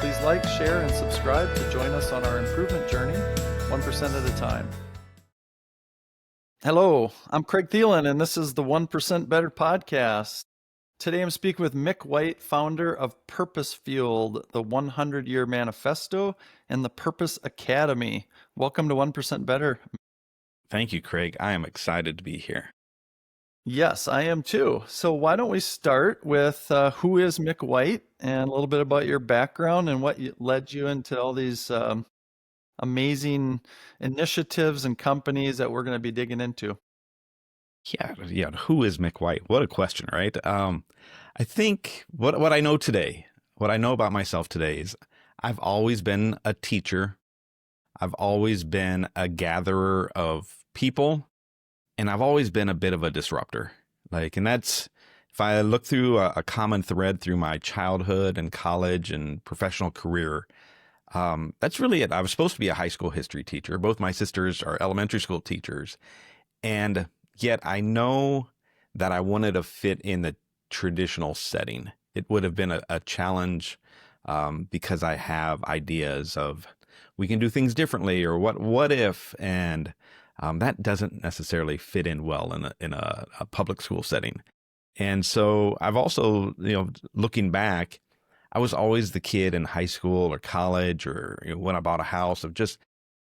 Please like, share, and subscribe to join us on our improvement journey, 1% at a time. Hello, I'm Craig Thielen, and this is the 1% Better podcast. Today I'm speaking with Mick White, founder of Purpose Fueled, the 100-Year Manifesto, and the Purpose Academy. Welcome to 1% Better. Thank you, Craig. I am excited to be here. Yes, I am too. So why don't we start with who is Mick White and a little bit about your background and what led you into all these amazing initiatives and companies that we're going to be digging into. Yeah. Who is Mick White? What a question, right? I think what I know today, what I know about myself today is I've always been a teacher. I've always been a gatherer of people, and I've always been a bit of a disruptor. And that's, if I look through a common thread through my childhood and college and professional career, that's really it. I was supposed to be a high school history teacher. Both my sisters are elementary school teachers. And yet I know that I wanted to fit in the traditional setting. It would have been a challenge because I have ideas of we can do things differently or what if, and that doesn't necessarily fit in well in a public school setting. And so I've also, looking back, I was always the kid in high school or college or when I bought a house of just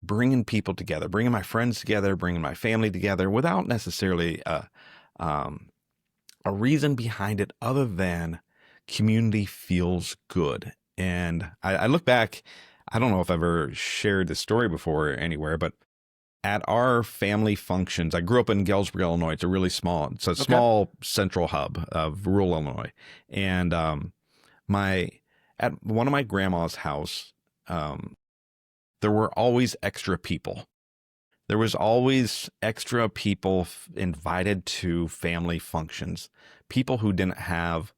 bringing people together, bringing my friends together, bringing my family together without necessarily a reason behind it other than community feels good. And I look back, I don't know if I've ever shared this story before anywhere, but at our family functions, I grew up in Galesburg, Illinois. It's a small central hub of rural Illinois. And at one of my grandma's house, there were always extra people. There was always extra people invited to family functions, people who didn't have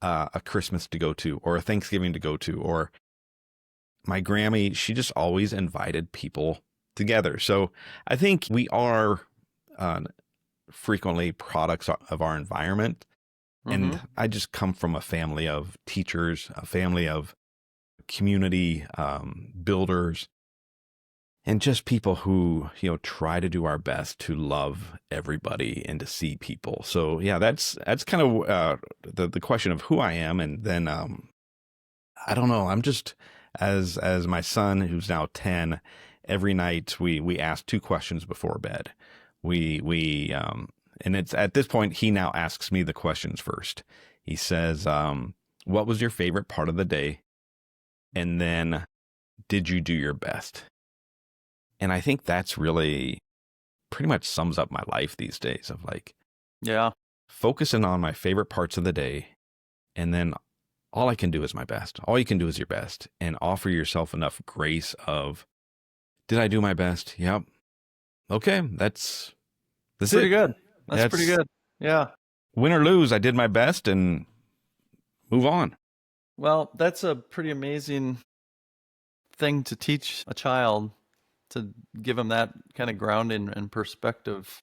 a Christmas to go to or a Thanksgiving to go to, or my Grammy, she just always invited people together. So I think we are frequently products of our environment. And I just come from a family of teachers, a family of community builders, and just people who, try to do our best to love everybody and to see people. So yeah, that's kind of the question of who I am. And then I don't know. I'm just as my son, who's now 10, every night we ask two questions before bed. And it's at this point, he now asks me the questions first. He says, what was your favorite part of the day? And then, did you do your best? And I think that's really pretty much sums up my life these days of focusing on my favorite parts of the day. And then all I can do is my best. All you can do is your best, and offer yourself enough grace of, did I do my best? Yep. Okay. That's pretty good. That's pretty good. Yeah. Win or lose, I did my best and move on. Well, that's a pretty amazing thing to teach a child, to give them that kind of grounding and perspective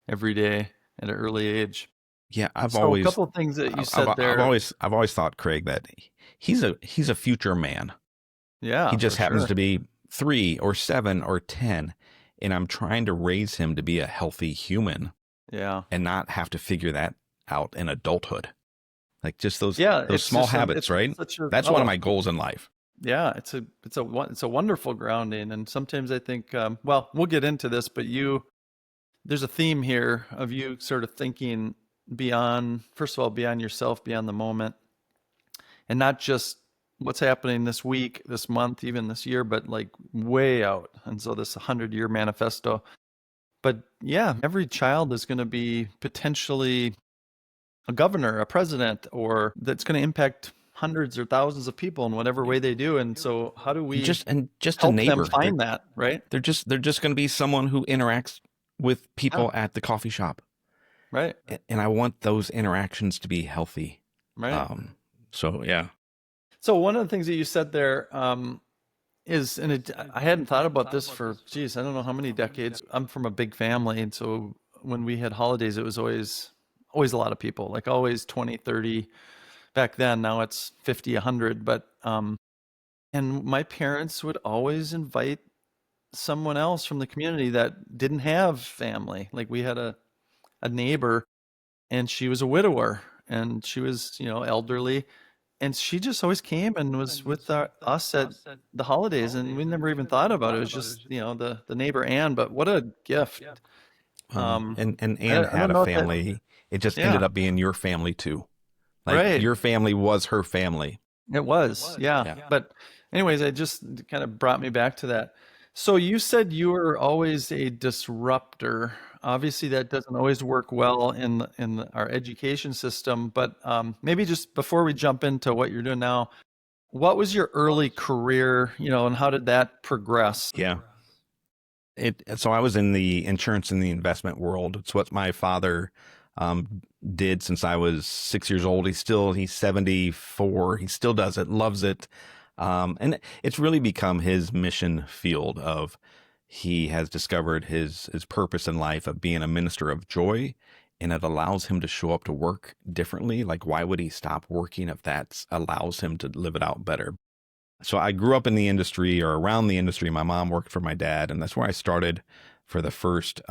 every day at an early age. Yeah, a couple of things that you said there. I've always thought, Craig, that he's a future man. Yeah. He just happens to be 3 or 7 or 10, and I'm trying to raise him to be a healthy human. Yeah. And not have to figure that out in adulthood. Just those small habits, right? That's one of my goals in life. Yeah, it's a wonderful grounding. And sometimes I think, we'll get into this, but there's a theme here of you sort of thinking beyond yourself, beyond the moment, and not just what's happening this week, this month, even this year, but way out. And so this 100-Year Manifesto. But yeah, every child is going to be potentially a governor, a president, or that's going to impact hundreds or thousands of people in whatever way they do. And so how do we just help a neighbor them find that, right? They're just going to be someone who interacts with people at the coffee shop. Right. And I want those interactions to be healthy. Right. So yeah. So one of the things that you said there, I hadn't thought about this for, I don't know how many decades. I'm from a big family. And so when we had holidays, it was always a lot of people, always 20, 30 back then. Now it's 50, 100. But And my parents would always invite someone else from the community that didn't have family. Like we had a neighbor, and she was a widower, and she was, elderly, and she just always came and was with us at the holidays, and we never even thought about it. It was just, the neighbor Ann, but what a gift. Um, And I, Anne I had don't a know if that, family. It just yeah, ended up being your family too. Like right. your family was her family. It was, yeah. Yeah. But anyways, it just kind of brought me back to that. So you said you were always a disruptor. Obviously, that doesn't always work well in our education system. But maybe just before we jump into what you're doing now, what was your early career, and how did that progress? Yeah. So I was in the insurance and the investment world. It's what my father did since I was 6 years old. He's 74. He still does it, loves it. And it's really become his mission field of he has discovered his purpose in life of being a minister of joy. And it allows him to show up to work differently. Like, why would he stop working if that allows him to live it out better? So I grew up in the industry or around the industry. My mom worked for my dad, and that's where I started for the first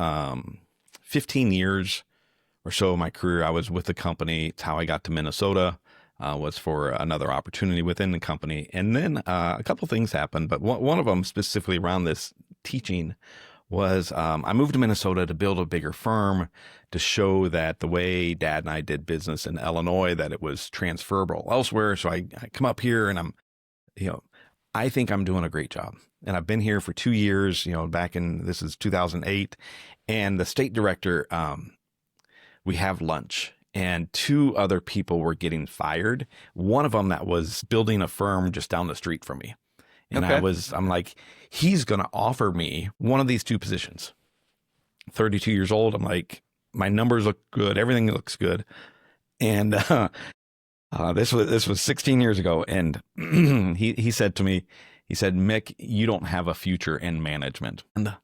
15 years or so of my career. I was with the company. It's how I got to Minnesota, was for another opportunity within the company. And then a couple things happened, but one of them specifically around this teaching was I moved to Minnesota to build a bigger firm to show that the way dad and I did business in Illinois, that it was transferable elsewhere. So I come up here and you know, I think I'm doing a great job. And I've been here for 2 years, this is 2008. And the state director, we have lunch and two other people were getting fired. One of them that was building a firm just down the street from me. And Okay. I'm like, he's going to offer me one of these two positions. 32 years old. I'm like, my numbers look good. Everything looks good. And, this was 16 years ago, and he said to me, he said, Mick, you don't have a future in management. And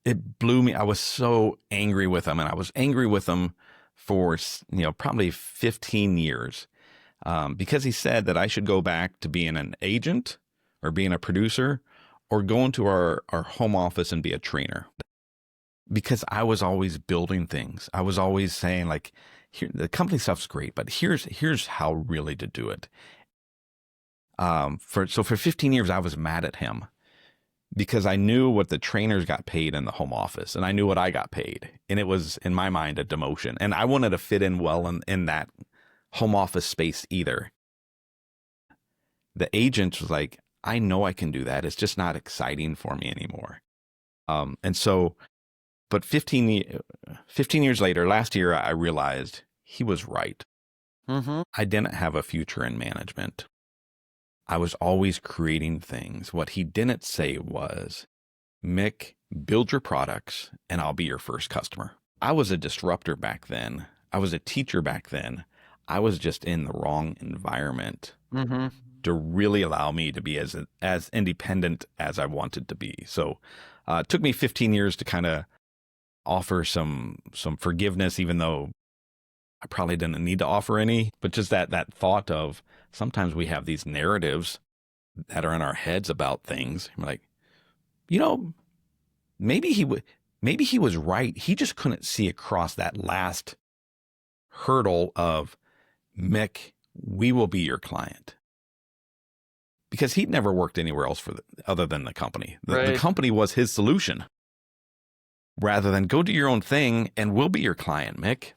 it blew me. I was so angry with him, and I was angry with him for probably 15 years, because he said that I should go back to being an agent or being a producer or go into our home office and be a trainer. Because I was always building things. I was always saying like, here, the company stuff's great, but here's how really to do it. For 15 years, I was mad at him because I knew what the trainers got paid in the home office, and I knew what I got paid, and it was in my mind a demotion, and I wanted to fit in well in that home office space either. The agent was like, I know I can do that. It's just not exciting for me anymore. And so. But 15 years later, last year, I realized he was right. Mm-hmm. I didn't have a future in management. I was always creating things. What he didn't say was, Mick, build your products and I'll be your first customer. I was a disruptor back then. I was a teacher back then. I was just in the wrong environment Mm-hmm. to really allow me to be as independent as I wanted to be. So it took me 15 years to kind of offer some forgiveness, even though I probably didn't need to offer any, but just that thought of sometimes we have these narratives that are in our heads about things. We're like, you know, maybe he was right. He just couldn't see across that last hurdle of, Mick, we will be your client. Because he'd never worked anywhere else other than the company. The Right. company was his solution. Rather than go do your own thing and we'll be your client, Mick.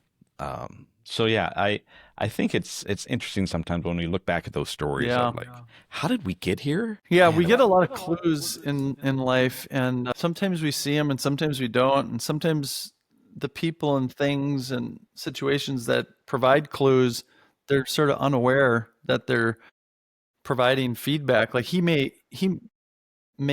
So yeah, I think it's interesting sometimes when we look back at those stories Yeah. of like, how did we get here? Yeah, we get a lot of clues in life, and sometimes we see them, and sometimes we don't, and sometimes the people and things and situations that provide clues, they're sort of unaware that they're providing feedback. Like he may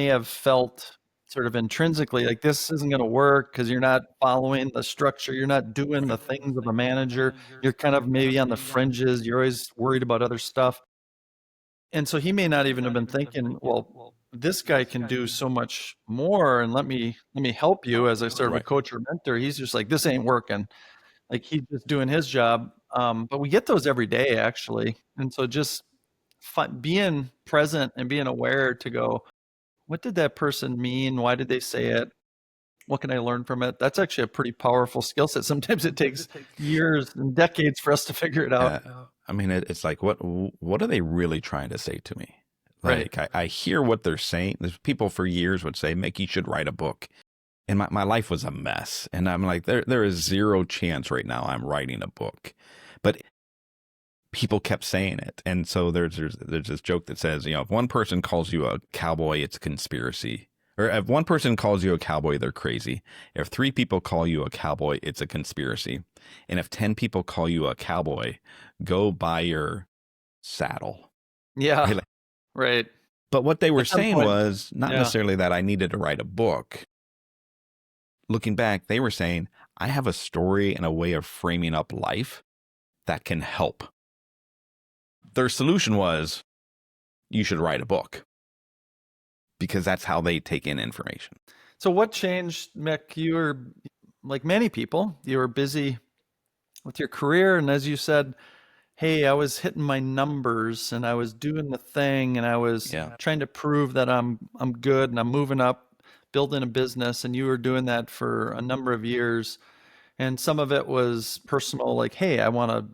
have felt sort of intrinsically like this isn't going to work because you're not following the structure, you're not doing the things of a manager, you're kind of maybe on the fringes, you're always worried about other stuff. And so he may not even have been thinking, well, this guy can do so much more, and let me help you as a sort of a Right. coach or mentor. He's just like, this ain't working. Like he's just doing his job. But we get those every day actually. And so just being present and being aware to go, what did that person mean? Why did they say it? What can I learn from it? That's actually a pretty powerful skill set. Sometimes it takes years and decades for us to figure it out. I mean, it's like, what are they really trying to say to me? Right. Like, I hear what they're saying. There's people for years would say, Mick, you should write a book. And my life was a mess. And I'm like, there is zero chance right now I'm writing a book. But people kept saying it. And so there's this joke that says, if one person calls you a cowboy, it's a conspiracy. Or if one person calls you a cowboy, they're crazy. If 3 people call you a cowboy, it's a conspiracy. And if 10 people call you a cowboy, go buy your saddle. Yeah. Right. But what they were At some saying point, was not yeah. necessarily that I needed to write a book. Looking back, they were saying, I have a story and a way of framing up life that can help. Their solution was, you should write a book. Because that's how they take in information. So what changed, Mick? You were, like many people, you were busy with your career. And as you said, hey, I was hitting my numbers and I was doing the thing and I was trying to prove that I'm good and I'm moving up, building a business. And you were doing that for a number of years. And some of it was personal, like, hey, I want to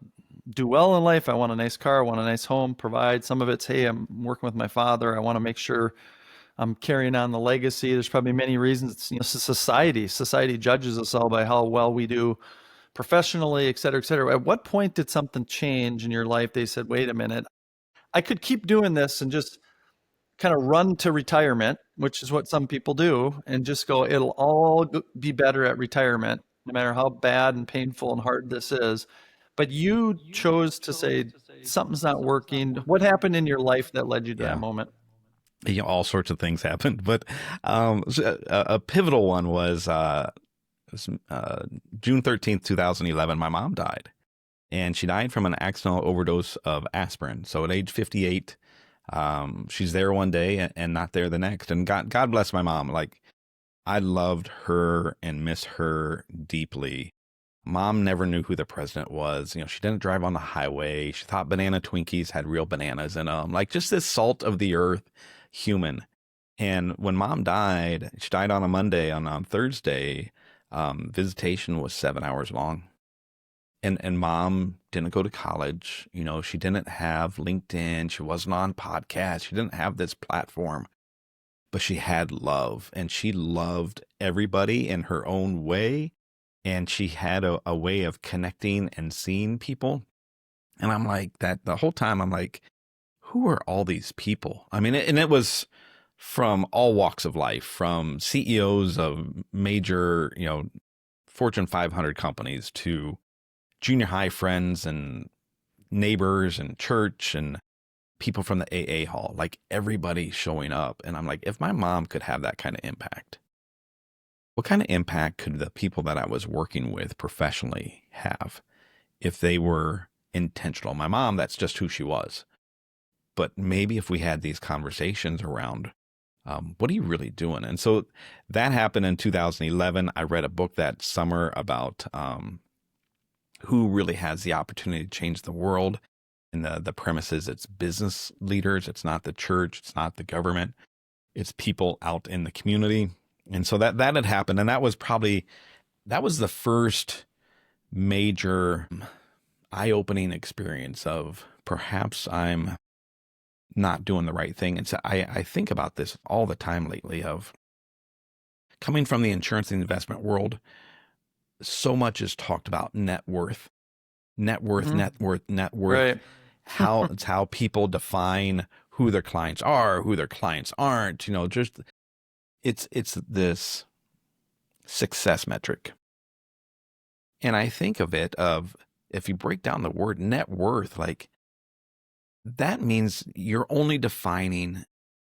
do well in life. I want a nice car. I want a nice home, provide. Some of it's, hey, I'm working with my father. I want to make sure I'm carrying on the legacy. There's probably many reasons. Society judges us all by how well we do professionally, et cetera, et cetera. At what point did something change in your life? They said, wait a minute, I could keep doing this and just kind of run to retirement, which is what some people do, and just go, it'll all be better at retirement, no matter how bad and painful and hard this is. But you chose to say, something's not working. What happened in your life that led you to that moment? All sorts of things happened, but a pivotal one was June 13th, 2011. My mom died, and she died from an accidental overdose of aspirin. So at age 58, she's there one day and not there the next. And God bless my mom. Like, I loved her and miss her deeply. Mom never knew who the president was. She didn't drive on the highway. She thought banana Twinkies had real bananas in them. Like, just this salt of the earth human. And when Mom died, she died on a Monday. On Thursday, visitation was 7 hours long. And Mom didn't go to college. She didn't have LinkedIn. She wasn't on podcasts. She didn't have this platform. But she had love, and she loved everybody in her own way. And she had a way of connecting and seeing people. And I'm like, that the whole time, I'm like, who are all these people? I mean, and it was from all walks of life, from CEOs of major, Fortune 500 companies to junior high friends and neighbors and church and people from the AA hall, like everybody showing up. And I'm like, if my mom could have that kind of impact, what kind of impact could the people that I was working with professionally have if they were intentional? My mom, that's just who she was. But maybe if we had these conversations around, what are you really doing? And so that happened in 2011. I read a book that summer about who really has the opportunity to change the world. And the premise is it's business leaders. It's not the church. It's not the government. It's people out in the community. And so that had happened. And that was the first major eye-opening experience of perhaps I'm not doing the right thing. And so I think about this all the time lately of coming from the insurance and investment world. So much is talked about net worth. Right. It's how people define who their clients are, who their clients aren't, just it's this success metric. And I think of it if you break down the word net worth, like that means you're only defining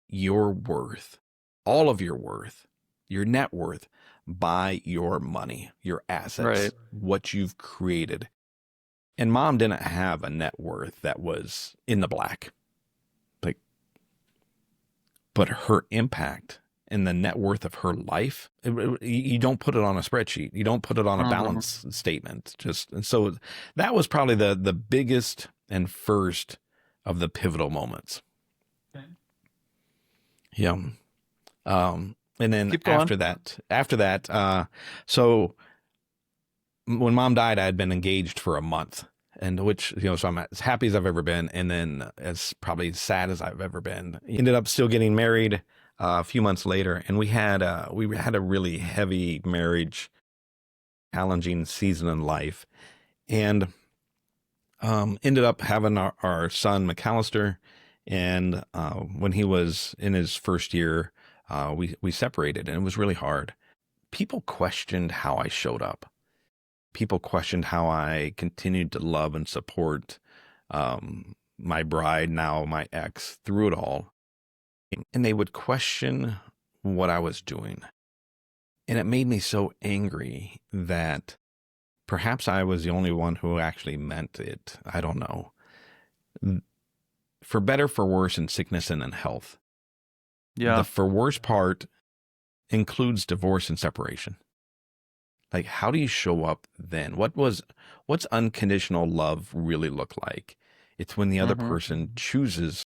your worth, all of your worth, your net worth by your money, your assets, what you've created. And Mom didn't have a net worth that was in the black, but her impact and the net worth of her life, you don't put it on a spreadsheet. You don't put it on a balance statement. And so that was probably the biggest and first of the pivotal moments. Okay. Yeah. And then Keep going. after that, so when mom died, I had been engaged for a month, and which, so I'm as happy as I've ever been. And then as probably sad as I've ever been. Ended up still getting married a few months later. And we had a really heavy marriage, challenging season in life, and ended up having our son McAllister. And when he was in his first year, we separated, and it was really hard. People questioned how I showed up. People questioned how I continued to love and support my bride, now my ex, through it all. And they would question what I was doing. And it made me so angry that perhaps I was the only one who actually meant it. I don't know. For better, for worse, in sickness and in health. Yeah. The for worse part includes divorce and separation. Like, how do you show up then? What's unconditional love really look like? It's when the other person chooses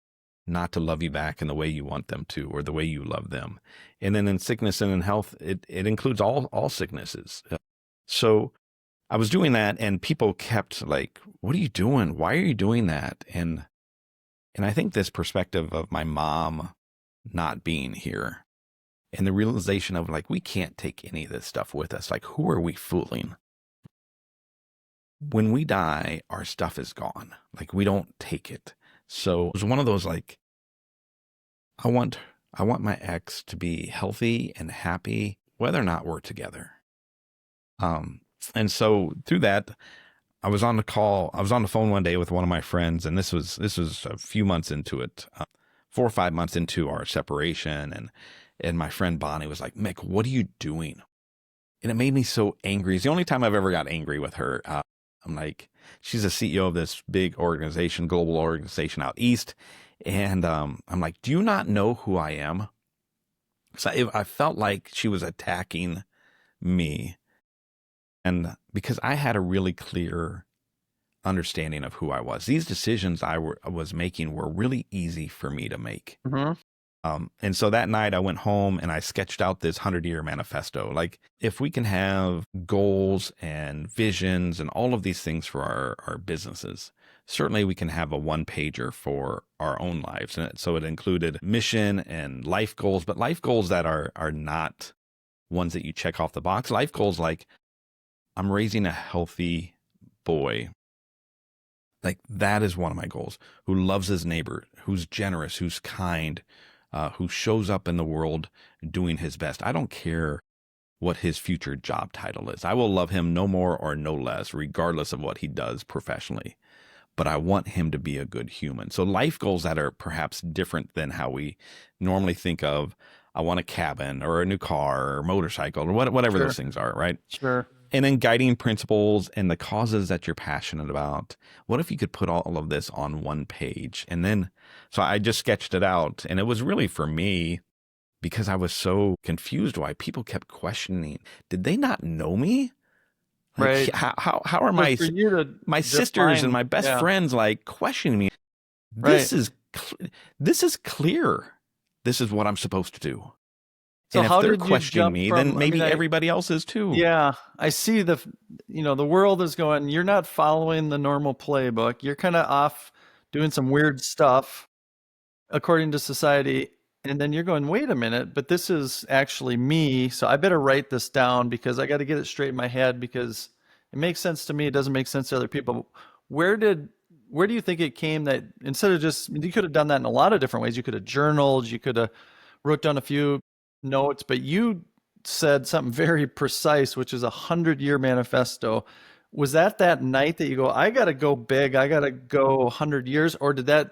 not to love you back in the way you want them to, or the way you love them. And then in sickness and in health, it includes all sicknesses. So I was doing that, and people kept like, what are you doing? Why are you doing that? And I think this perspective of my mom not being here, and the realization of like, we can't take any of this stuff with us. Like, who are we fooling? When we die, our stuff is gone. Like, we don't take it. So it was one of those, like, I want my ex to be healthy and happy, whether or not we're together. And so through that, I was on the phone one day with one of my friends, and this was a few months into it, 4 or 5 months into our separation. And my friend Bonnie was like, Mick, what are you doing? And it made me so angry. It's the only time I've ever got angry with her. I'm like, she's a CEO of this big organization, global organization out east. And I'm like, do you not know who I am? So I felt like she was attacking me. And because I had a really clear understanding of who I was. These decisions I was making were really easy for me to make. And so that night I went home and I sketched out this 100-year manifesto. Like, if we can have goals and visions and all of these things for our businesses, certainly we can have a one-pager for our own lives. And so it included mission and life goals, but life goals that are not ones that you check off the box. Life goals like, I'm raising a healthy boy. Like, that is one of my goals. Who loves his neighbor, who's generous, who's kind, who shows up in the world doing his best. I don't care what his future job title is. I will love him no more or no less, regardless of what he does professionally. But I want him to be a good human. So life goals that are perhaps different than how we normally think of, I want a cabin or a new car or motorcycle or whatever those things are, right? Sure. And then guiding principles and the causes that you're passionate about. What if you could put all of this on one page? And then, so I just sketched it out. And it was really for me because I was so confused why people kept questioning. Did they not know me? Like, Right. How are my sisters and my best friends like questioning me? This is clear. This is what I'm supposed to do. So and how if they're did you questioning jump me, from, then maybe everybody else is too. Yeah, I see the world is going, you're not following the normal playbook. You're kind of off doing some weird stuff according to society. And then you're going, wait a minute, but this is actually me. So I better write this down because I got to get it straight in my head because it makes sense to me. It doesn't make sense to other people. Where do you think it came that instead of just, you could have done that in a lot of different ways. You could have journaled, you could have wrote down a few notes, but you said something very precise, which is 100-year manifesto. Was that night that you go, I got to go big, I got to go 100 years, or did that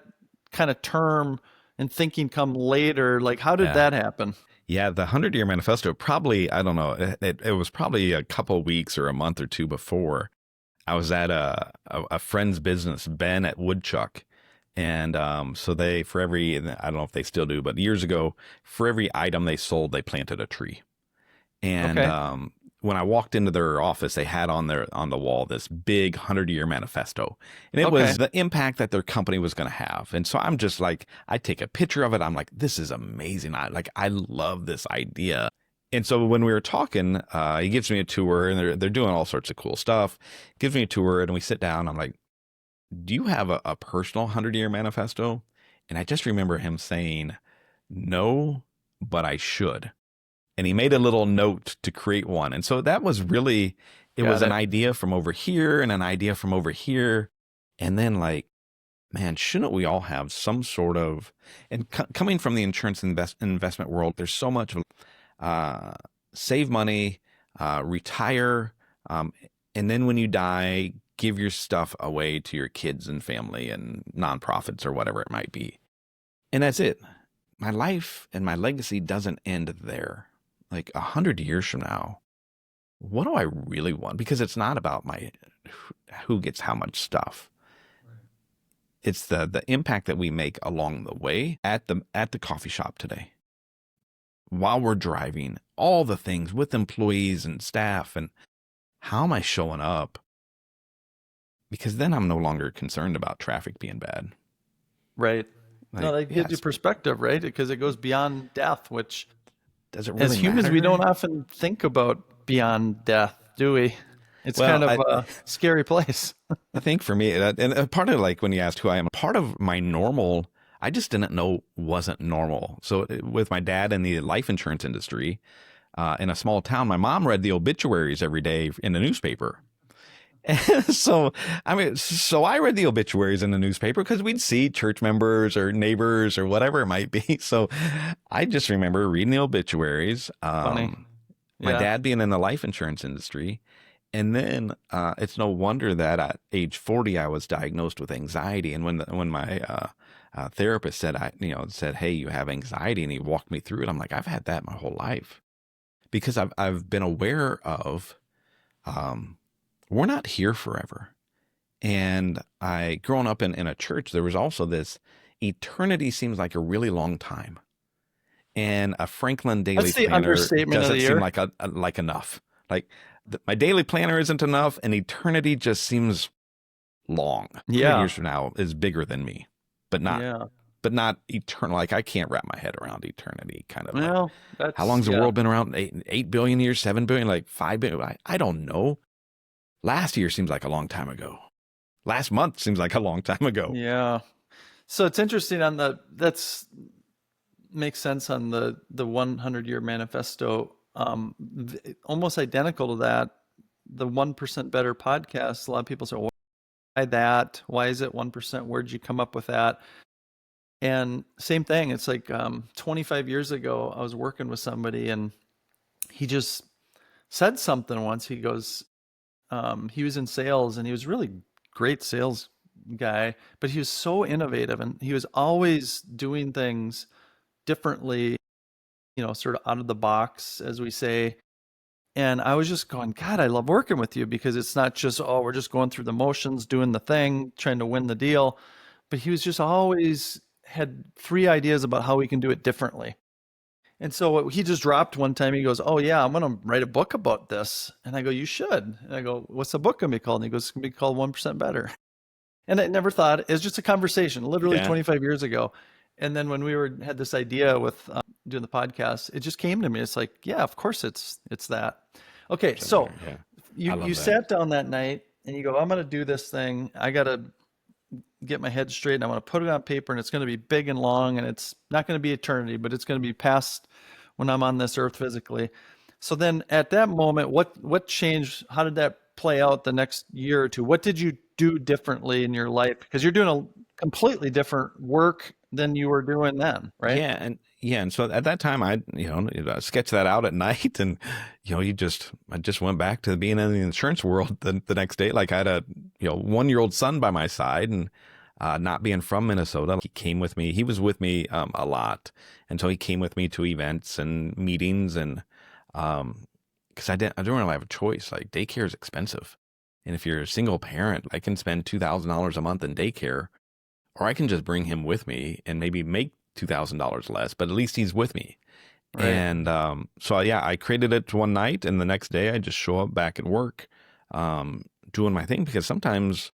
kind of term and thinking come later? Like, how did that happen? Yeah, the 100-year manifesto, probably, I don't know, it was probably a couple weeks or a month or two before. I was at a friend's business, Ben at Woodchuck. And so they, for every, I don't know if they still do, but years ago, for every item they sold, they planted a tree. And when I walked into their office, they had on the wall this big 100-year manifesto, and it Okay. was the impact that their company was going to have. And so I'm just like, I take a picture of it. I'm like, this is amazing. I love this idea. And so when we were talking, he gives me a tour, and they're doing all sorts of cool stuff. Gives me a tour, and we sit down. I'm like, do you have a personal 100-year manifesto? And I just remember him saying, no, but I should. And he made a little note to create one. And so that was really, it was Got an it. idea from over here and an idea from over here. And then like, man, shouldn't we all have some sort of, and coming from the insurance investment world, there's so much of save money, retire, and then when you die, give your stuff away to your kids and family and nonprofits or whatever it might be. And that's it. My life and my legacy doesn't end there. Like 100 years from now, what do I really want? Because it's not about who gets how much stuff. It's the impact that we make along the way at the coffee shop today, while we're driving, all the things with employees and staff, and how am I showing up? Because then I'm no longer concerned about traffic being bad. Right. Like, No, that gives you yes, perspective, right? Because it goes beyond death, which does it as really humans, we don't matter? often think about beyond death, do we? It's Well, kind of a scary place. I think for me, and part of like when you asked who I am, part of my normal, I just didn't know wasn't normal. So with my dad in the life insurance industry, in a small town, my mom read the obituaries every day in the newspaper. And so, I mean, so I read the obituaries in the newspaper because we'd see church members or neighbors or whatever it might be. So I just remember reading the obituaries. Funny. My Yeah. dad being in the life insurance industry. And then it's no wonder that at age 40, I was diagnosed with anxiety. And when my therapist said, hey, you have anxiety, and he walked me through it, I'm like, I've had that my whole life because I've been aware of we're not here forever. And growing up in a church, there was also this eternity seems like a really long time. And a Franklin daily That's the planner understatement of the doesn't seem year. like enough. Like my daily planner isn't enough, and eternity just seems long. 100 Yeah. years from now is bigger than me, but not Yeah. eternal. Like I can't wrap my head around eternity. Kind of like Well, how that's, long's the yeah. world been around? 8 billion years, 7 billion, like 5 billion. I don't know. Last year seems like a long time ago. Last month seems like a long time ago. Yeah. So it's interesting on that's makes sense on the 100-year manifesto. Almost identical to that, the 1% Better podcast. A lot of people say, why that? Why is it 1%? Where'd you come up with that? And same thing. It's like 25 years ago, I was working with somebody, and he just said something once. He goes, he was in sales, and he was really great sales guy, but he was so innovative, and he was always doing things differently, sort of out of the box, as we say. And I was just going, God, I love working with you, because it's not just, oh, we're just going through the motions, doing the thing, trying to win the deal. But he was just always had three ideas about how we can do it differently. And so he just dropped one time. He goes, oh, yeah, I'm going to write a book about this. And I go, you should. And I go, what's the book going to be called? And he goes, it's going to be called 1% Better. And I never thought, it was just a conversation, literally Yeah. 25 years ago. And then when we had this idea with doing the podcast, it just came to me. It's like, yeah, of course it's that. Okay, so Yeah. you sat down that night and you go, I'm going to do this thing. I got to get my head straight, and I want to put it on paper, and it's going to be big and long, and it's not going to be eternity, but it's going to be past when I'm on this earth physically. So then at that moment, what changed? How did that play out the next year or two? What did you do differently in your life? Because you're doing a completely different work than you were doing then, right? And so at that time I sketched that out at night, and I just went back to being in the insurance world the next day. Like I had a 1-year-old son by my side, and not being from Minnesota, he came with me. He was with me a lot, and so he came with me to events and meetings, and because I don't really have a choice. Like daycare is expensive, and if you're a single parent, I can spend $2,000 a month in daycare, or I can just bring him with me and maybe make $2,000 less, but at least he's with me. Right. And so yeah, I created it one night, and the next day I just show up back at work, doing my thing, because sometimes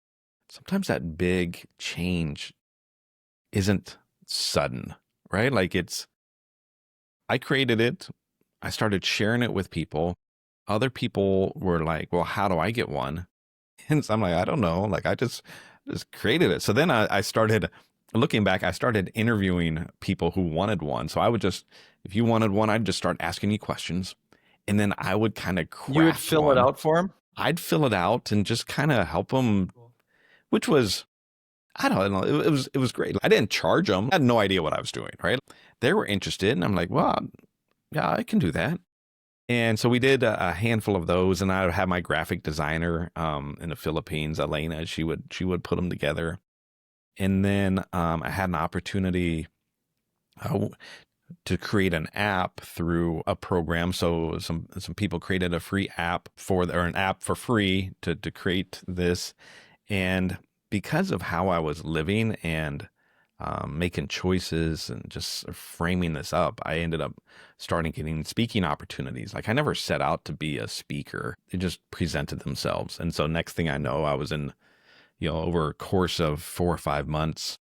that big change isn't sudden, right? Like I created it, I started sharing it with people. Other people were like, "Well, how do I get one?" And so I'm like, "I don't know. Like I just created it." So then I started looking back. I started interviewing people who wanted one. So I would just, if you wanted one, I'd just start asking you questions, and then I would kind of You would craft fill it one. out for him? I'd fill it out and just kind of help them, which was, I don't know, it was great. I didn't charge them. I had no idea what I was doing, right? They were interested, and I'm like, well, yeah, I can do that. And so we did a handful of those, and I would have my graphic designer in the Philippines, Elena. She would put them together, and then I had an opportunity uh, to create an app through a program. So some people created a free app or an app for free to create this, and because of how I was living and making choices and just framing this up, I ended up starting getting speaking opportunities. Like I never set out to be a speaker; it just presented themselves. And so next thing I know, I was in, over a course of 4 or 5 months,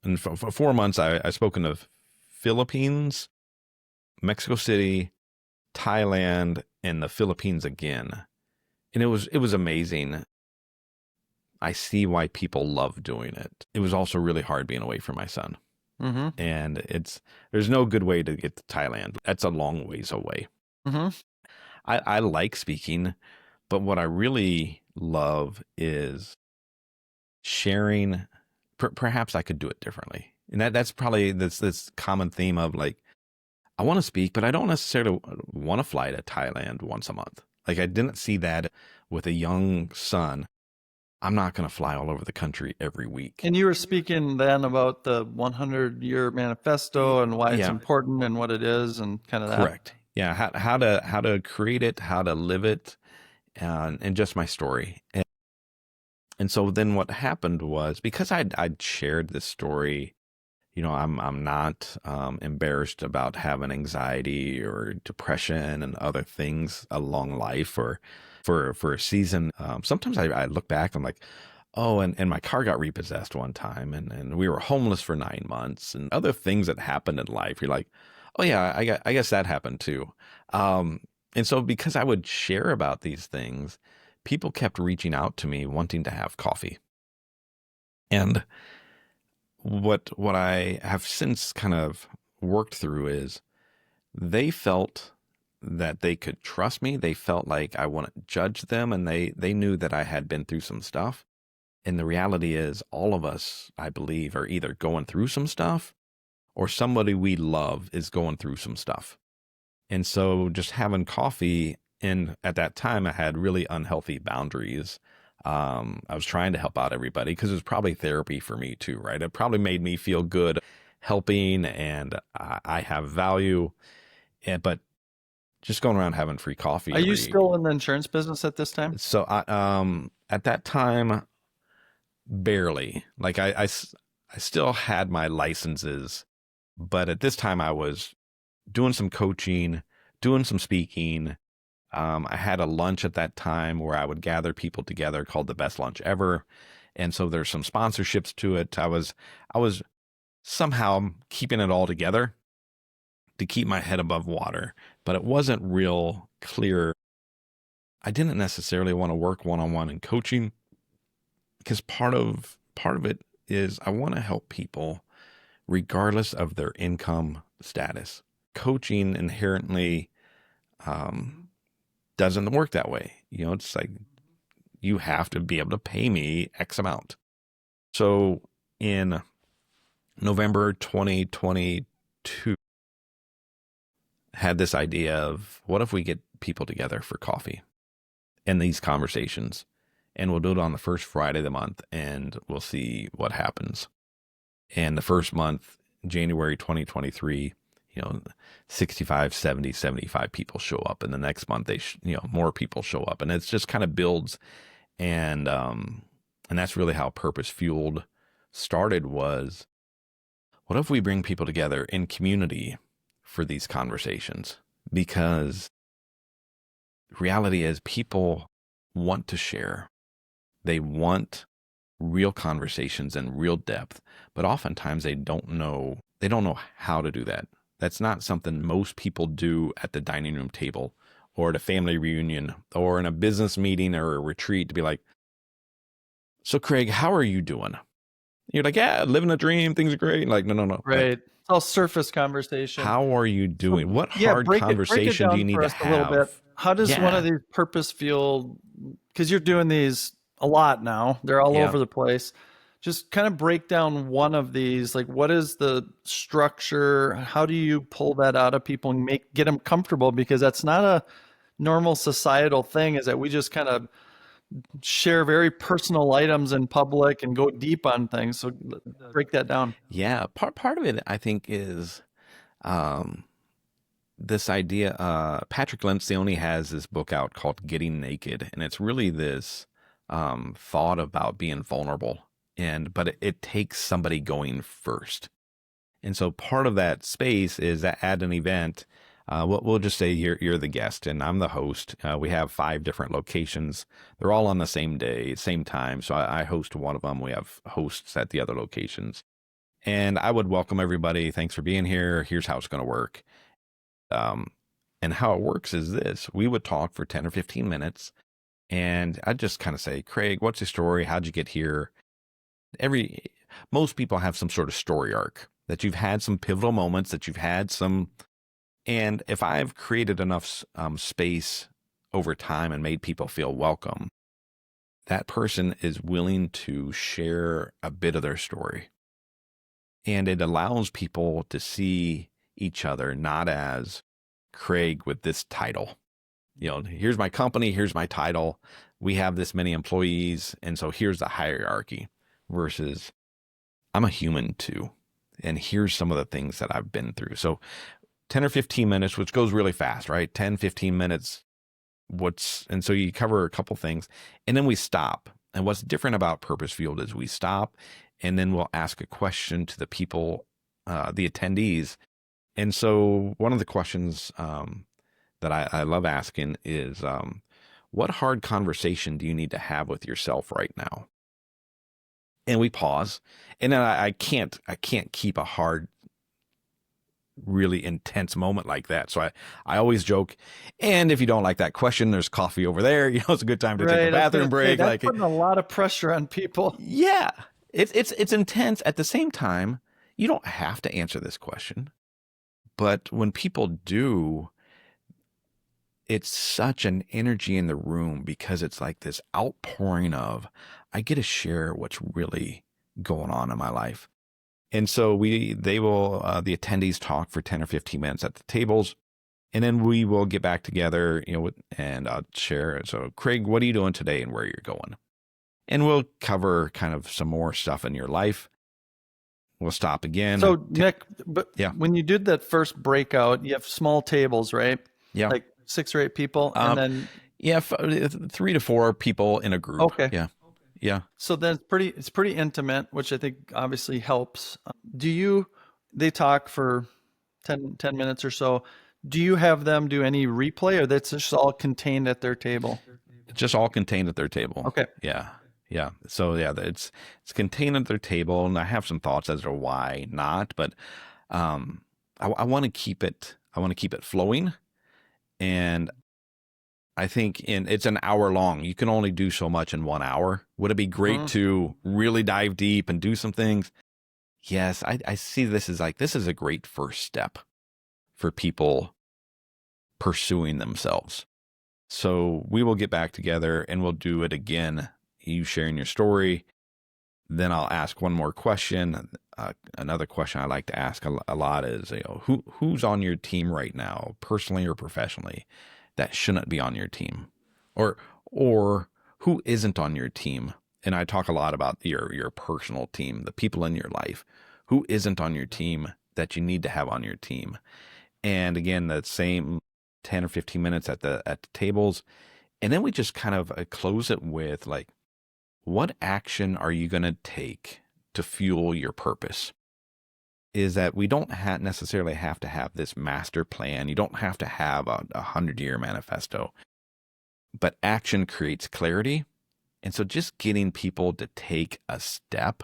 and for 4 months, I spoke in the Philippines, Mexico City, Thailand, and the Philippines again, and it was amazing. I see why people love doing it. It was also really hard being away from my son. Mm-hmm. And there's no good way to get to Thailand. That's a long ways away. Mm-hmm. I like speaking, but what I really love is sharing. Perhaps I could do it differently. And that's probably this common theme of like, I want to speak, but I don't necessarily want to fly to Thailand once a month. Like I didn't see that with a young son. I'm not going to fly all over the country every week. And you were speaking then about the 100-year manifesto and why it's Yeah, important and what it is and kind of that. correct. Yeah, how to create it, how to live it, and just my story. And so then what happened was, because I'd shared this story, I'm not embarrassed about having anxiety or depression and other things along life, or for a season. Sometimes I look back, I'm like, oh, and my car got repossessed one time, and we were homeless for 9 months, and other things that happened in life. You're like, oh yeah, I guess that happened too. And so because I would share about these things, people kept reaching out to me wanting to have coffee. And what I have since kind of worked through is they felt that they could trust me. They felt like I wouldn't judge them, and they knew that I had been through some stuff. And the reality is, all of us, I believe, are either going through some stuff, or somebody we love is going through some stuff. And so just having coffee, and at that time I had really unhealthy boundaries. I was trying to help out everybody because it was probably therapy for me too, right? It probably made me feel good helping, and I have value. But just going around having free coffee Are you every, still in the insurance business at this time? so at that time, barely. Like I still had my licenses, but at this time I was doing some coaching, doing some speaking. I had a lunch at that time where I would gather people together called the Best Lunch Ever. And so there's some sponsorships to it. I was somehow keeping it all together to keep my head above water, but it wasn't real clear. I didn't necessarily want to work one-on-one in coaching, because part of it is I want to help people regardless of their income status. Coaching inherently um, doesn't work that way. It's like you have to be able to pay me X amount. So in November 2022, had this idea of, what if we get people together for coffee and these conversations, and we'll do it on the first Friday of the month, and we'll see what happens. And the first month, January 2023, 65, 70, 75 people show up. And the next month, more people show up. And it's just kind of builds. And that's really how Purpose Fueled started, was, what if we bring people together in community for these conversations, because reality is people want to share. They want real conversations and real depth, but oftentimes they don't know how to do that. That's not something most people do at the dining room table or at a family reunion or in a business meeting or a retreat to be like, so Craig, how are you doing? You're like, yeah, living a dream. Things are great. Like, no. Right. Like, It's all surface conversation. how are you So doing? What yeah, hard break it conversation do you down need for to us a little bit. have? How does one of Yeah. these purpose feel? Because you're doing these a lot now. They're all Yeah. over the place. Just kind of break down one of these. Like, what is the structure? How do you pull that out of people and get them comfortable? Because that's not a normal societal thing. Is that we just kind of share very personal items in public and go deep on things. So break that down. Yeah. Part of it, I think, is um, this idea. Patrick Lencioni has this book out called Getting Naked, and it's really this thought about being vulnerable. But it takes somebody going first. And so part of that space is that at an event, we'll just say you're the guest and I'm the host. We have 5 different locations. They're all on the same day, same time. So I host one of them. We have hosts at the other locations. And I would welcome everybody. Thanks for being here. Here's how it's going to work. Um, and how it works is this. We would talk for 10 or 15 minutes. And I'd just kind of say, Craig, what's your story? How'd you get here? Most people have some sort of story arc, that you've had some pivotal moments, that you've had some, and if I've created enough space over time and made people feel welcome, that person is willing to share a bit of their story. And it allows people to see each other not as Craig with this title. Here's my company, here's my title, we have this many employees, and so here's the hierarchy, versus I'm a human too. And here's some of the things that I've been through. So 10 or 15 minutes, which goes really fast, right? 10, 15 minutes. And so you cover a couple things and then we stop. And what's different about Purpose Field is we stop and then we'll ask a question to the people, the attendees. And so one of the questions that I love asking is, what hard conversation do you need to have with yourself right now? And we pause, and then I can't keep a hard, really intense moment like that. So I always joke, and if you don't like that question, there's coffee over there. It's a good time to take a Right. I was bathroom gonna say break. that's putting a lot of pressure on people. Yeah, it's intense. At the same time, you don't have to answer this question, but when people do, it's such an energy in the room because it's like this outpouring of, I get to share what's really going on in my life. And so the attendees talk for 10 or 15 minutes at the tables, and then we will get back together, and I'll share. So Craig, what are you doing today and where you're going? And we'll cover kind of some more stuff in your life. We'll stop again. So Nick, but yeah. when you did that first breakout, you have small tables, right? Yeah. Like 6 or 8 people, and then 3 to 4 people in a group. okay. Yeah. Yeah. So then it's pretty intimate, which I think obviously helps. They talk for 10 minutes or so. Do you have them do any replay, or that's just all contained at their table? It's just all contained at their table. Okay. Yeah. Yeah. So yeah, it's contained at their table, and I have some thoughts as to why not, but I want to keep it. I want to keep it flowing, and I think it's an hour long. You can only do so much in 1 hour. Would it be great to really dive deep and do some things? Yes, I see this as this is a great first step for people pursuing themselves. So we will get back together and we'll do it again. You sharing your story. Then I'll ask one more question. Another question I like to ask a lot is, who's on your team right now, personally or professionally, that shouldn't be on your team, or who isn't on your team? And I talk a lot about your personal team, the people in your life. Who isn't on your team that you need to have on your team? And again, that same 10 or 15 minutes at the tables, and then we just kind of close it with what action are you going to take to fuel your purpose? is that we don't necessarily have to have this master plan. You don't have to have a 100-year manifesto, but action creates clarity. And so just getting people to take a step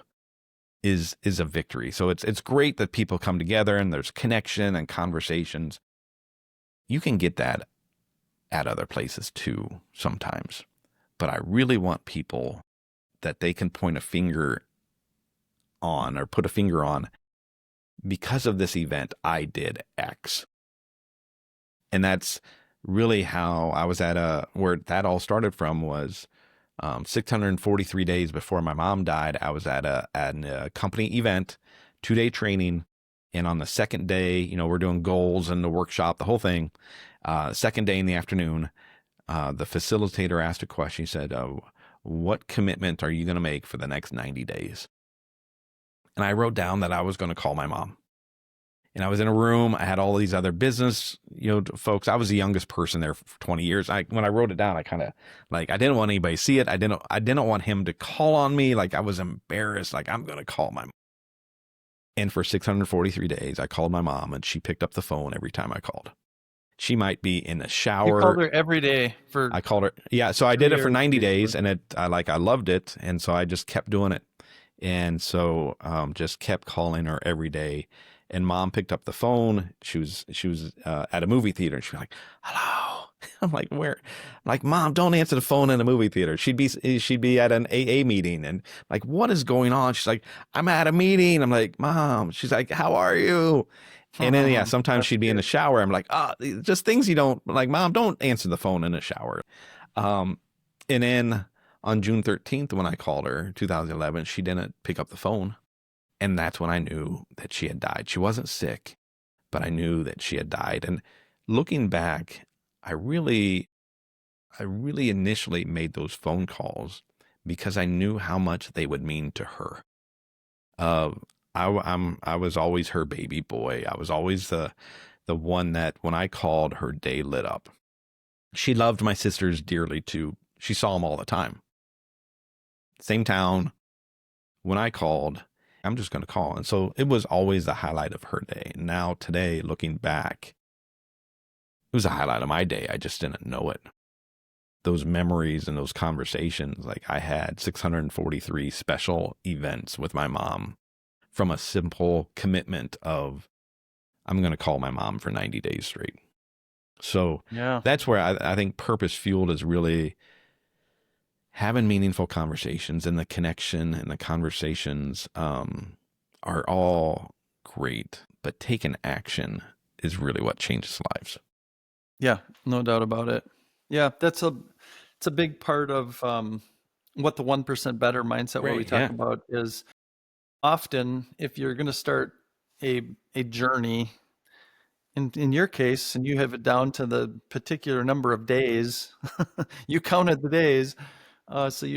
is a victory. So it's great that people come together and there's connection and conversations. You can get that at other places too sometimes. But I really want people that they can point a finger on or put a finger on, because of this event, I did X. And that's really how I was at where that all started from was 643 days before my mom died. I was at a company event, 2-day training. And on the second day, we're doing goals and the workshop, the whole thing. Second day in the afternoon, the facilitator asked a question. He said, what commitment are you going to make for the next 90 days? And I wrote down that I was going to call my mom. And I was in a room. I had all these other business, folks. I was the youngest person there for 20 years. When I wrote it down, I kind of I didn't want anybody to see it. I didn't want him to call on me. I was embarrassed. I'm going to call my mom. And for 643 days, I called my mom, and she picked up the phone every time I called. She might be in the shower. You called her every day for. I called her. Yeah. So I did it for 90 days, and I loved it. And so I just kept doing it. And so just kept calling her every day. And mom picked up the phone. She was at a movie theater, and she'd be like, "Hello." I'm like, "Where?" I'm like, "Mom, don't answer the phone in a movie theater." She'd be at an AA meeting, and like, "What is going on?" She's like, "I'm at a meeting." I'm like, "Mom." She's like, "How are you?" And then sometimes she'd be in the shower. I'm like, just things you don't like. Mom, don't answer the phone in the shower. And then on June 13th, when I called her, 2011, she didn't pick up the phone. And that's when I knew that she had died. She wasn't sick, but I knew that she had died. And looking back, I really initially made those phone calls because I knew how much they would mean to her. I was always her baby boy. I was always the one that when I called, her day lit up. She loved my sisters dearly too. She saw them all the time. Same town. When I called, I'm just going to call. And so it was always the highlight of her day. Now today, looking back, it was a highlight of my day. I just didn't know it. Those memories and those conversations, I had 643 special events with my mom from a simple commitment of, I'm going to call my mom for 90 days straight. So Yeah, that's where I think Purpose Fueled is really having meaningful conversations, and the connection and the conversations are all great, but taking action is really what changes lives. yeah, no doubt about it. Yeah, it's a big part of what the 1% better mindset, what we Right, talk yeah. about, is often if you're going to start a journey, in your case, and you have it down to the particular number of days, you counted the days, so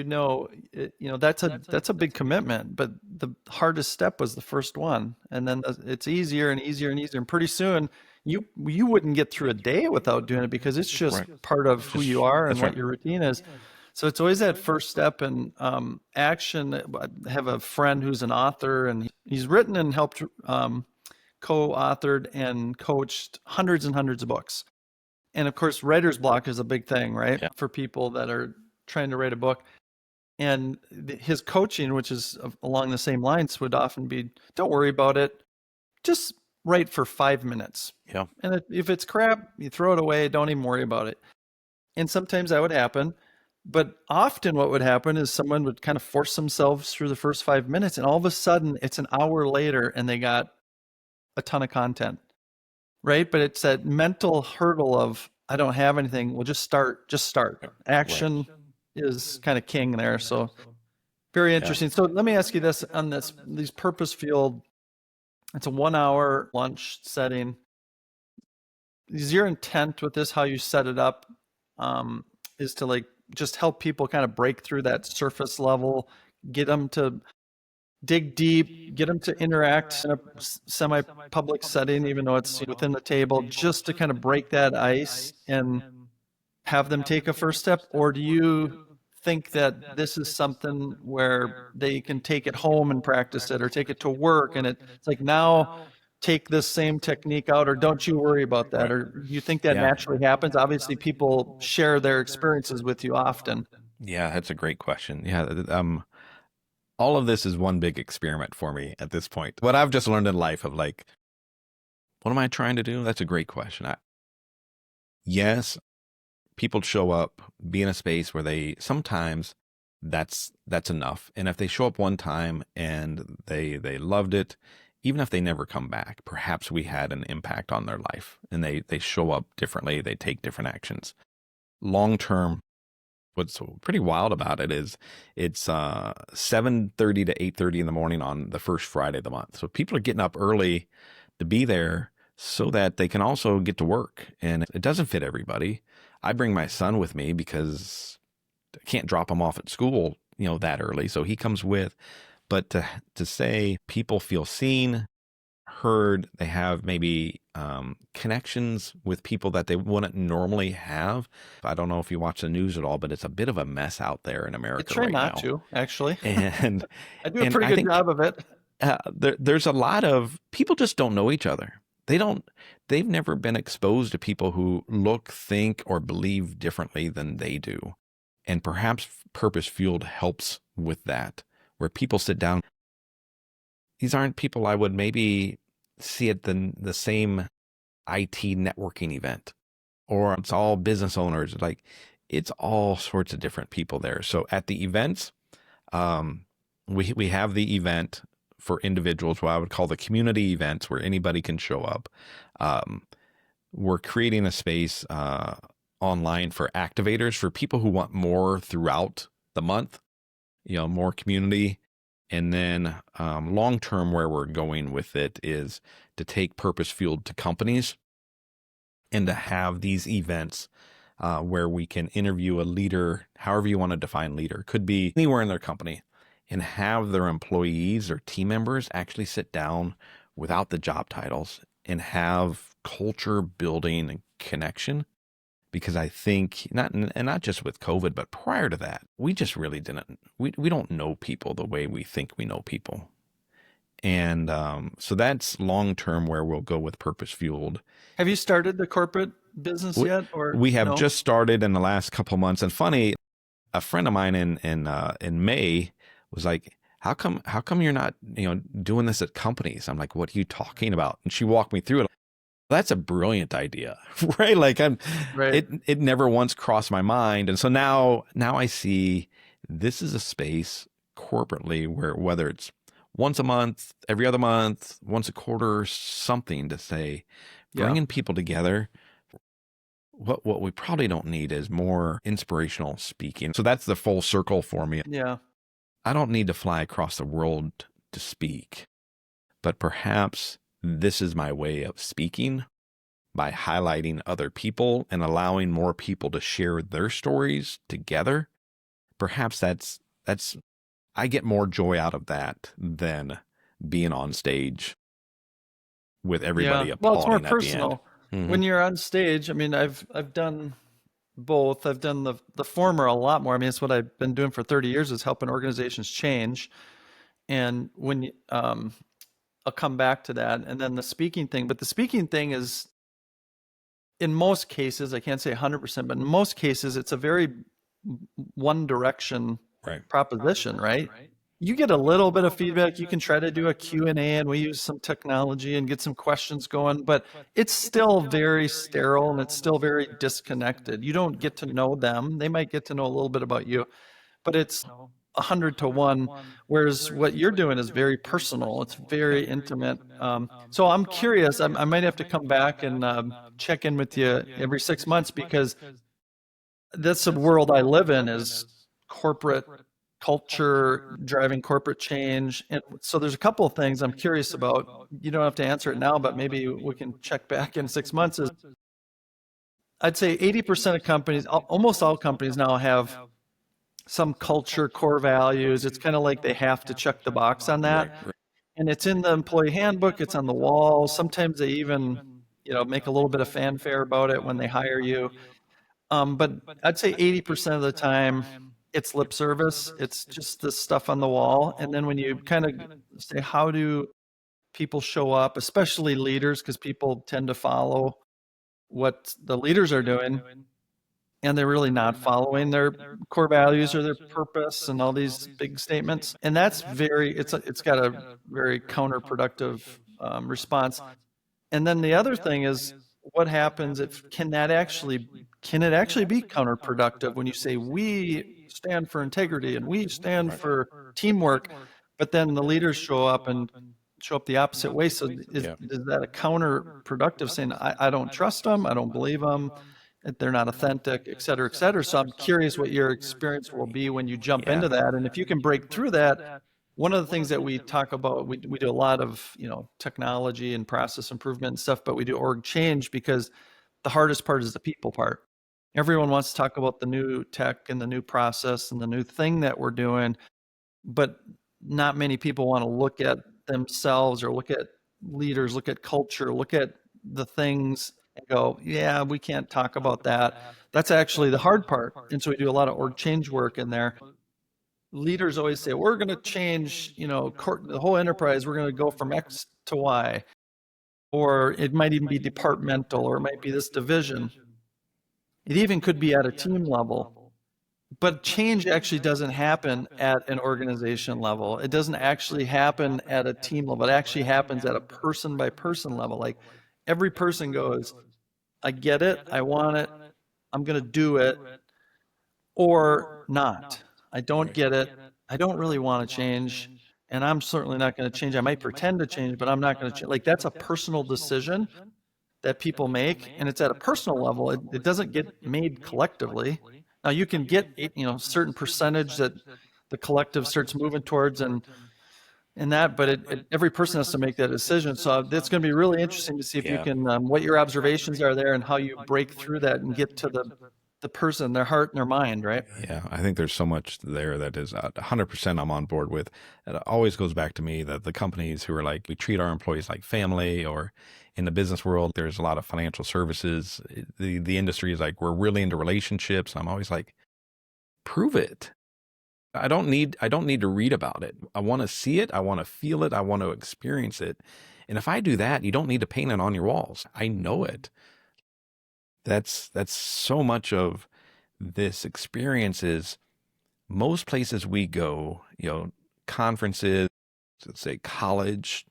that's a big commitment. But the hardest step was the first one, and then it's easier and easier and easier. And pretty soon, you wouldn't get through a day without doing it because it's just Right. part of who you are and That's what right. your routine is. So it's always that first step and action. I have a friend who's an author, and he's written and helped co-authored and coached hundreds and hundreds of books. And of course, writer's block is a big thing, right? Yeah. For people that are trying to write a book. And his coaching, which is along the same lines, would often be, don't worry about it. Just write for 5 minutes. Yeah. And if it's crap, you throw it away. Don't even worry about it. And sometimes that would happen. But often what would happen is someone would kind of force themselves through the first 5 minutes. And all of a sudden, it's an hour later and they got a ton of content, right? But it's that mental hurdle of, I don't have anything. Well, just start. Action is kind of king there. So very interesting. So let me ask you this on these purpose fueled, it's a 1 hour lunch setting. Is your intent with this, how you set it up, is to just help people kind of break through that surface level, get them to dig deep, get them to interact in a semi-public setting, even though it's within the table, just to kind of break that ice and have them take a first step? Or do you think that this is something where they can take it home and practice it, or take it to work, and it's like, now take this same technique out, or don't you worry about that? Right. Or do you think that Yeah. naturally happens? Obviously, people share their experiences with you often. Yeah, that's a great question. Yeah, all of this is one big experiment for me at this point. What I've just learned in life of like, what am I trying to do? That's a great question. Yes, people show up, be in a space where they sometimes that's enough. And if they show up one time and they loved it, even if they never come back, perhaps we had an impact on their life and they show up differently, they take different actions. Long term, what's pretty wild about it is it's 7:30 to 8:30 in the morning on the first Friday of the month. So people are getting up early to be there so that they can also get to work. And it doesn't fit everybody. I bring my son with me because I can't drop him off at school, that early. So he comes with. But to say people feel seen, heard, they have maybe connections with people that they wouldn't normally have. I don't know if you watch the news at all, but it's a bit of a mess out there in I America try right not now. to, actually. And I do a and pretty I good think job of it. there's a lot of people just don't know each other. They've never been exposed to people who look, think, or believe differently than they do. And perhaps Purpose Fueled helps with that, where people sit down. These aren't people I would maybe see at the same IT networking event, or it's all business owners. Like, it's all sorts of different people there. So at the events, um, we have the event for individuals, what I would call the community events, where anybody can show up. Um, we're creating a space online for activators, for people who want more throughout the month, more community. And then long term, where we're going with it is to take Purpose Fueled to companies and to have these events where we can interview a leader, however you want to define leader, could be anywhere in their company, and have their employees or team members actually sit down without the job titles and have culture building and connection. Because I think not just with COVID, but prior to that, we just really didn't. We don't know people the way we think we know people. And so that's long term where we'll go with Purpose Fueled. Have you started the corporate business We, yet, or we have no? just started in the last couple months. And funny, a friend of mine in May was like, how come you're not doing this at companies? I'm like, what are you talking about? And she walked me through it. That's a brilliant idea, right? Like Right. it never once crossed my mind. And so now I see this is a space corporately where, whether it's once a month, every other month, once a quarter, something to say, Yeah. bringing people together. What we probably don't need is more inspirational speaking. So that's the full circle for me. Yeah. I don't need to fly across the world to speak, but perhaps this is my way of speaking, by highlighting other people and allowing more people to share their stories together. Perhaps that's I get more joy out of that than being on stage with Yeah. everybody Well, it's more applauding at the end. personal. When you're on stage, I mean, I've done both. I've done the former a lot more. I mean, it's what I've been doing for 30 years, is helping organizations change. And when I'll come back to that, and then the speaking thing. But the speaking thing is, in most cases, I can't say 100%, but in most cases, it's a very one direction Right. proposition, right? You get a little bit of feedback. You can try to do a Q&A, and we use some technology and get some questions going, but it's still very sterile and it's still very disconnected. You don't get to know them. They might get to know a little bit about you, but it's 100 to 1. Whereas what you're doing is very personal. It's very intimate. So I'm curious. I might have to come back and check in with you every 6 months, because that's the world I live in, is corporate culture driving corporate change. And so there's a couple of things I'm curious about. You don't have to answer it now, but maybe we can check back in 6 months. Is I'd say 80% of companies, almost all companies now, have some culture, core values. It's kind of like they have to check the box on that. Right. And it's in the employee handbook, it's on the wall. Sometimes they even, make a little bit of fanfare about it when they hire you. But I'd say 80% of the time, it's lip service. It's just this stuff on the wall. And then when you kind of say, how do people show up, especially leaders, because people tend to follow what the leaders are doing, and they're really not following their core values or their purpose and all these big statements. And that's it's got a very counterproductive response. And then the other thing is, what happens if can it actually be counterproductive when you say we stand for integrity and we stand for teamwork, but then the leaders show up the opposite way? So is that a counterproductive, saying I don't trust them, I don't believe them, they're not authentic, et cetera, et cetera? So I'm curious what your experience will be when you jump into that, and if you can break through that. One of the things that we talk about, we do a lot of, technology and process improvement and stuff, but we do org change because the hardest part is the people part. Everyone wants to talk about the new tech and the new process and the new thing that we're doing, but not many people want to look at themselves or look at leaders, look at culture, look at the things and go, yeah, we can't talk about that. That's actually the hard part. And so we do a lot of org change work in there. Leaders always say, we're going to change, the whole enterprise. We're going to go from X to Y, or it might even be departmental, or it might be this division. It even could be at a team level. But change actually doesn't happen at an organization level. It doesn't actually happen at a team level. It actually happens at a person by person level. Like every person goes, I get it, I want it, I'm going to do it, or not. I don't get it. I don't really want to change, and I'm certainly not going to change. I might pretend to change, but I'm not going to change. Like that's a personal decision that people make, and it's at a personal level. It doesn't get made collectively. Now you can get certain percentage that the collective starts moving towards, and that, but every person has to make that decision. So it's going to be really interesting to see if you can, what your observations are there and how you break through that and get to the person, their heart and their mind, right? Yeah, I think there's so much there that is 100% I'm on board with. It always goes back to me that the companies who are like, we treat our employees like family, or in the business world, there's a lot of financial services. The industry is like, we're really into relationships. I'm always like, prove it. I don't need to read about it. I want to see it. I want to feel it. I want to experience it. And if I do that, you don't need to paint it on your walls. I know it. That's so much of this experience is most places we go, conferences, let's say college,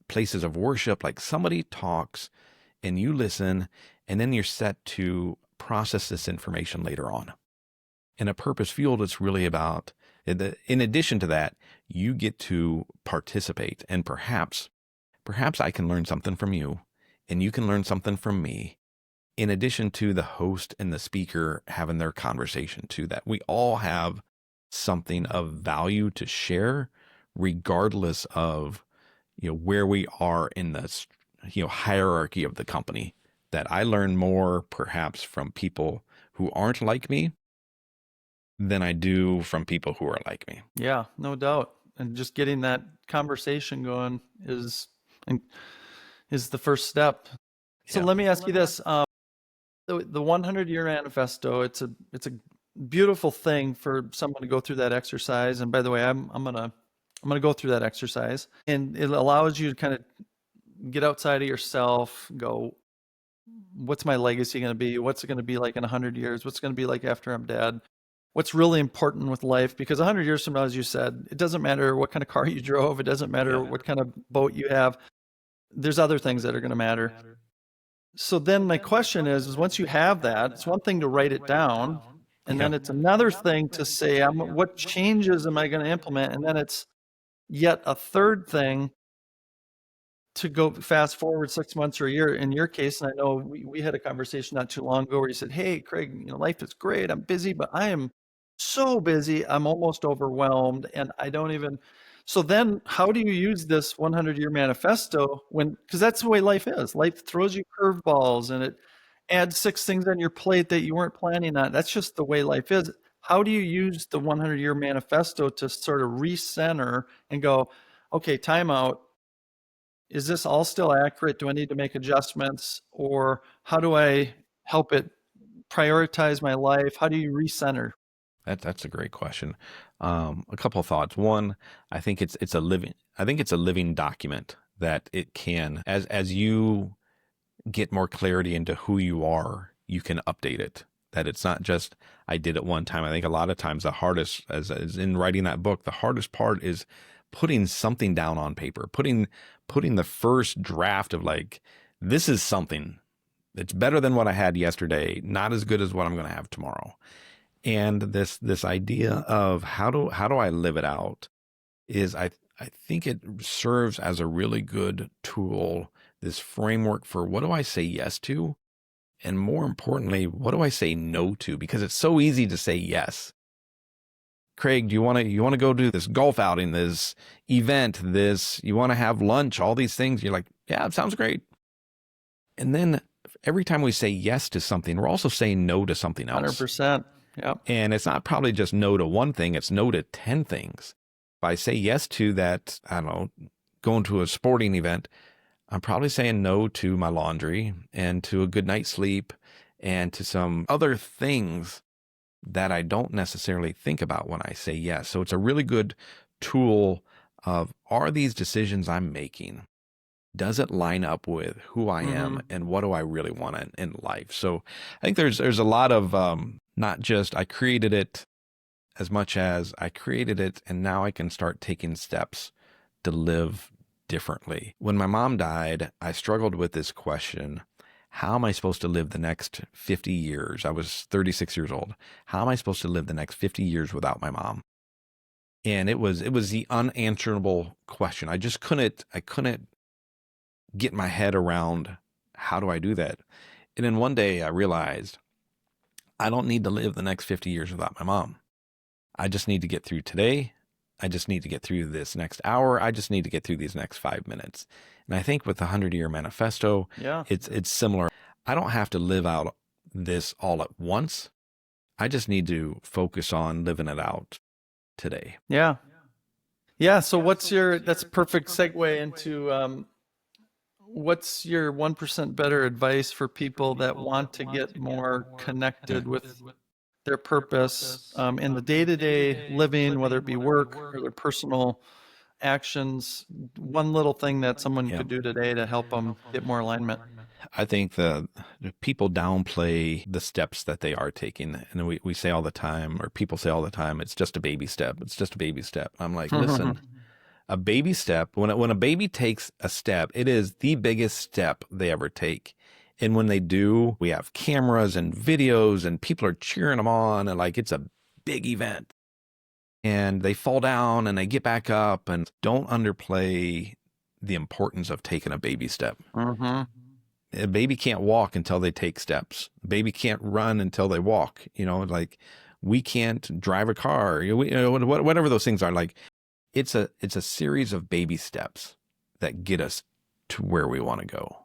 places of worship, like somebody talks and you listen, and then you're set to process this information later on. In a purpose field, it's really about, in addition to that, you get to participate, and perhaps I can learn something from you and you can learn something from me, in addition to the host and the speaker having their conversation too, that we all have something of value to share, regardless of, where we are in the, hierarchy of the company. That I learn more perhaps from people who aren't like me than I do from people who are like me. Yeah, no doubt. And just getting that conversation going is the first step. So let me ask you this. The 100-year manifesto, it's a beautiful thing for someone to go through that exercise. And by the way, I'm gonna go through that exercise, and it allows you to kind of get outside of yourself, go, what's my legacy going to be? What's it going to be like in 100 years? What's it going to be like after I'm dead? What's really important with life? Because 100 years from now, as you said, it doesn't matter what kind of car you drove. It doesn't matter what kind of boat you have. There's other things that are going to matter. So then my question is once you have that, it's one thing to write it down, and then it's another thing to say, what changes am I going to implement? And then it's yet a third thing to go fast forward 6 months or a year. In your case, and I know we had a conversation not too long ago where you said, hey, Craig, life is great. I'm busy, but I am so busy. I'm almost overwhelmed, and I don't even. So then how do you use this 100-year manifesto because that's the way life is. Life throws you curveballs, and it adds 6 things on your plate that you weren't planning on. That's just the way life is. How do you use the 100-year manifesto to sort of recenter and go, okay, time out. Is this all still accurate? Do I need to make adjustments? Or how do I help it prioritize my life? How do you recenter? That's a great question. A couple of thoughts. One, I think it's a living document that it can, as you get more clarity into who you are, you can update it. That it's not just I did it one time. I think a lot of times the hardest, as in writing that book, the hardest part is putting something down on paper, putting the first draft of like, this is something. It's better than what I had yesterday, not as good as what I'm going to have tomorrow. And this idea of how do I live it out is I think it serves as a really good tool, this framework for what do I say yes to? And more importantly, what do I say no to? Because it's so easy to say yes. Craig, do you want to go do this golf outing, this event, this you want to have lunch, all these things? You're like, yeah, it sounds great. And then every time we say yes to something, we're also saying no to something else. 100%. Yep. And it's not probably just no to one thing, it's no to 10 things. If I say yes to that, I don't know, going to a sporting event, I'm probably saying no to my laundry and to a good night's sleep and to some other things that I don't necessarily think about when I say yes. So it's a really good tool of, are these decisions I'm making, does it line up with who I am and what do I really want in life? So I think there's a lot of not just I created it as much as I created it and now I can start taking steps to live differently. When my mom died, I struggled with this question. How am I supposed to live the next 50 years? I was 36 years old. How am I supposed to live the next 50 years without my mom? And it was the unanswerable question. I couldn't get my head around how do I do that. And then one day I realized I don't need to live the next 50 years without my mom. I just need to get through today. I just need to get through this next hour. I just need to get through these next 5 minutes. And I think with the 100-Year Manifesto, Yeah. it's similar. I don't have to live out this all at once. I just need to focus on living it out today. Yeah. Yeah. So that's a perfect segue into what's your 1% better advice for people that want to get more connected with their purpose in the day-to-day living, whether it be work or their personal actions? One little thing that someone Yeah. could do today to help them get more alignment. I think the people downplay the steps that they are taking. And we say all the time, or people say all the time, it's just a baby step. It's just a baby step. I'm like, listen, a baby step, when a baby takes a step, it is the biggest step they ever take. And when they do, we have cameras and videos and people are cheering them on and like it's a big event. And they fall down and they get back up, and don't underplay the importance of taking a baby step. A baby can't walk until they take steps. A baby can't run until they walk. Like we can't drive a car, whatever those things are. Like it's a series of baby steps that get us to where we want to go.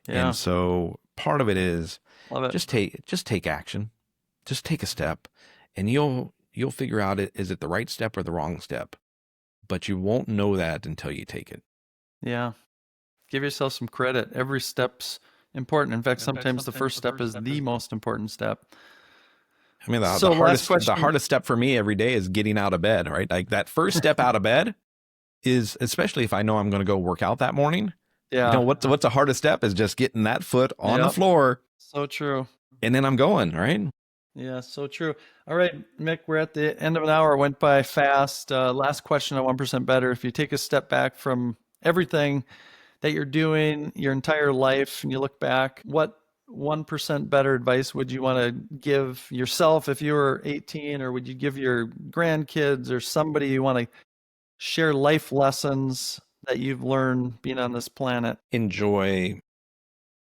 Yeah. And so part of it is Love it. just take action, just take a step, and you'll figure out is it the right step or the wrong step. But you won't know that until you take it. Yeah. Give yourself some credit. Every step's important. In fact, sometimes the first step is the most important step. I mean, So last question. the hardest step for me every day is getting out of bed, right? Like that first step out of bed is, especially if I know I'm going to go work out that morning. Yeah. What's the hardest step is just getting that foot on the Yep. floor, So true. and then I'm going, right? Yeah, so true. All right, Mick, we're at the end of an hour. Went by fast. Last question on 1% Better. If you take a step back from everything that you're doing your entire life and you look back, what 1% better advice would you want to give yourself if you were 18, or would you give your grandkids or somebody you want to share life lessons that you've learned being on this planet? Enjoy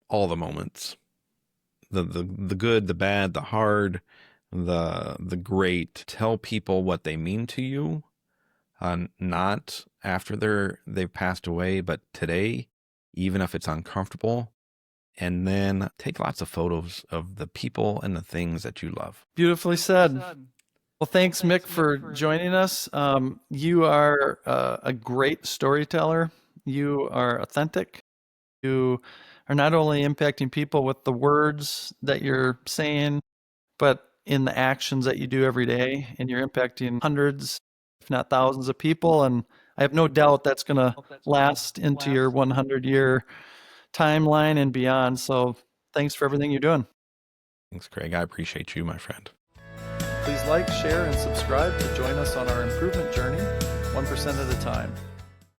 all the moments, the good, the bad, the hard, the great. Tell people what they mean to you, not after they've passed away, but today, even if it's uncomfortable. And then take lots of photos of the people and the things that you love. Beautifully said. Well, thanks, Mick, for joining us. You are a great storyteller. You are authentic. You are not only impacting people with the words that you're saying, but in the actions that you do every day, and you're impacting hundreds, if not thousands of people. And I have no doubt that's going to last into your 100-year timeline and beyond. So thanks for everything you're doing. Thanks, Craig. I appreciate you, my friend. Please like, share, and subscribe to join us on our improvement journey, 1% at a time.